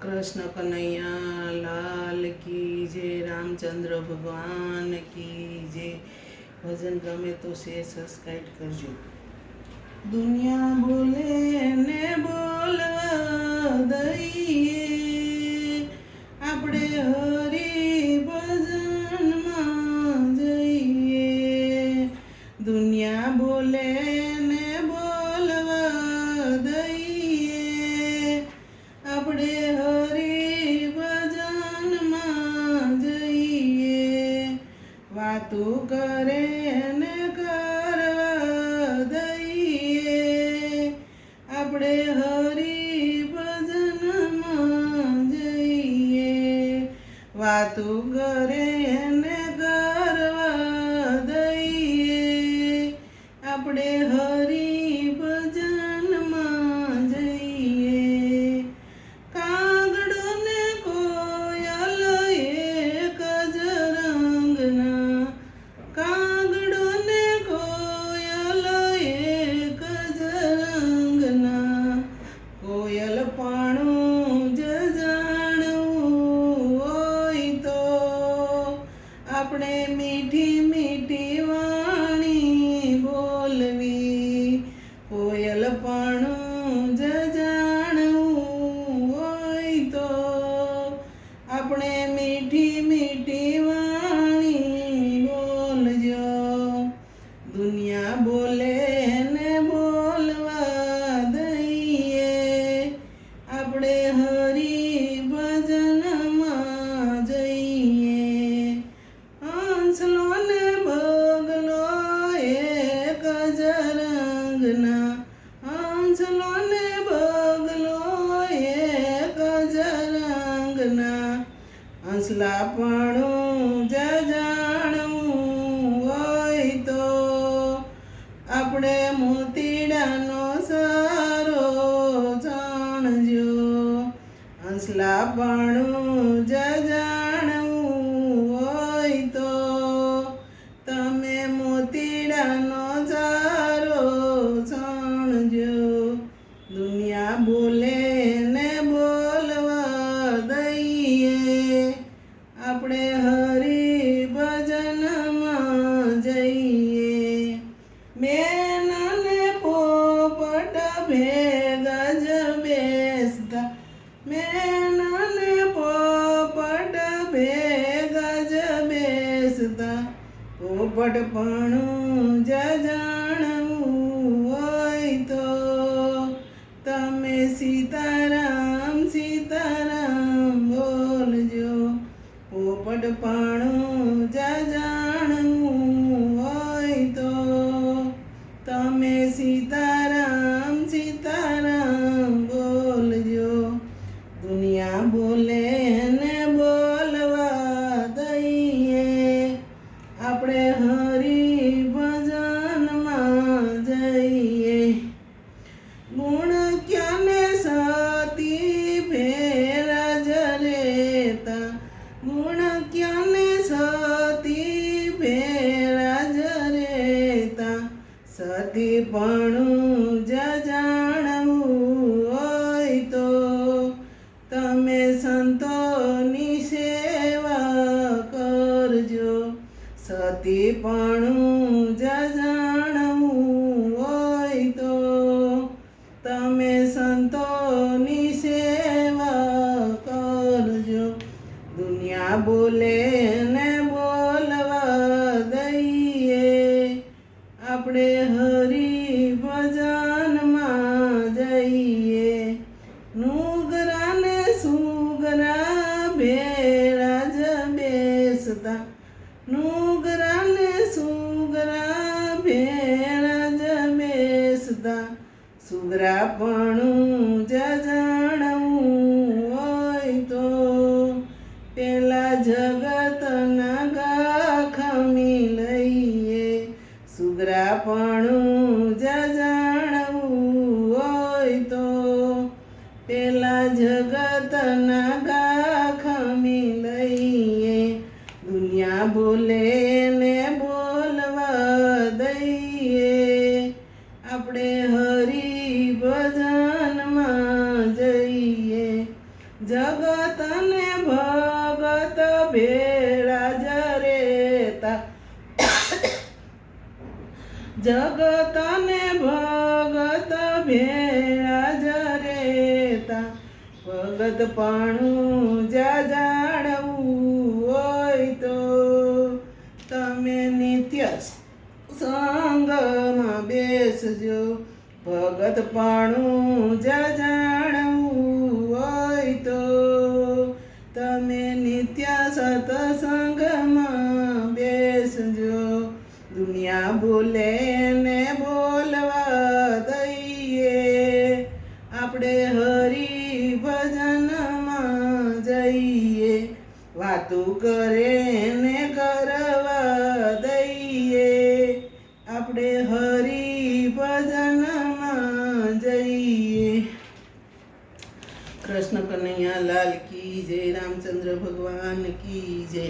कृष्ण कन्हैया लाल की जय, रामचंद्र भगवान की जय। भजन गमे तो शेयर सब्सक्राइब करजो। दुनिया बोले ने बोलवा दઈએ, આપણે હરિ ભજનમાં જઈએ। દુનિયા બોલે ને બોલવા દઈએ, આપણે હરિ ભજનમાં જઈએ। વાતો કરે ને કરવા દઈએ, આપણે હરિ ભજનમાં જઈએ। વાતો કરે ને કરવા દઈએ, આપણે હરિ ભજનમાં જઈએ। કાગડો ને કોયલ એક જ રંગના, કાગડો ને કોયલ એક જ રંગના, કોયલ પાણું જ જાણવું હોય તો આપણે મીઠી મીઠી વાણી બોલવી। કોયલ પાણું જ જાણવું હોય તો આપણે મીઠી મીઠી વાણી બોલજો। દુનિયા બોલે ને બોલવા દઈએ, આપણે હરિ ભજનમાં જઈએ। હંસલો ને બગલો એક જ રંગના, હંસલો ને બગલો એક જ રંગના, હંસલાપણું જ જાણવું હોય તો આપણે મોતીડાનો સારો જાણજો। હંસલાપણું જ જાણવું હોય તો તમે મોતીડાનો સારો જાણજો। દુનિયા બોલે ને બોલવા દઈએ, આપણે હરિ ભજનમાં જઈએ। મેના ને પોપટ ભેગા જ બેસતા, મેના ને પોપટ ભેગા જ બેસતા, પોપટપણું જ જાણવું હોય તો તમે સીતારામ સીતારામ બોલજો। પોપટપણું જ જાણવું હોય તો તમે સીતારામ સીતારામ બોલજો। દુનિયા બોલે ને બોલવા દઈએ, આપણે હરિ ભજનમાં જઈએ। ગુણ ક્યાને સતી ભેરા જ રહેતા, ગુણ ક્યાને સતી ભેરા જ રહેતા, સતીપણું જ જાણવું હોય તો તમે સંતોની સેવા કરજો। સતીપણું જ જાણવું હોય તો તમે સંતોની સેવા કરજો। દુનિયા બોલે ને બોલવા દઈએ, આપણે હરિ ભજનમાં જઈએ। નુગરા ને સુગરા ભેળા જ બેસતા, નુગરા ને સુગરા ભેળા જ બેસતા, સુગરાપણું જ જાણવું હોય તો પેલા જગતના ગાખમી લઈએ। સુગરાપણું જ જાણવું હોય તો પેલા જગતના ગાખમી લઈએ। દુનિયા બોલે ને બોલવા દઈએ, આપણે હરિ ભજનમાં જઈએ। જગતને ભગત ભેળા જ રેતા જગતને ભગત ભેળા જ રેતા ભગત પણ જાણવું હોય તો તમે નિત્ય સંગમાં બેસજો ભગત પણ જાણવું હોય તો તમે નિત્ય સત્સંગમાં બેસજો દુનિયા બોલે ને બોલવા દઈએ આપણે હરિ ભજનમાં જઈએ વાતું કરે ને કરવા દઈએ આપણે હરિ ભજનમાં જઈએ કૃષ્ણ કનૈયા લાલ કી જય રામચંદ્ર ભગવાન કી જય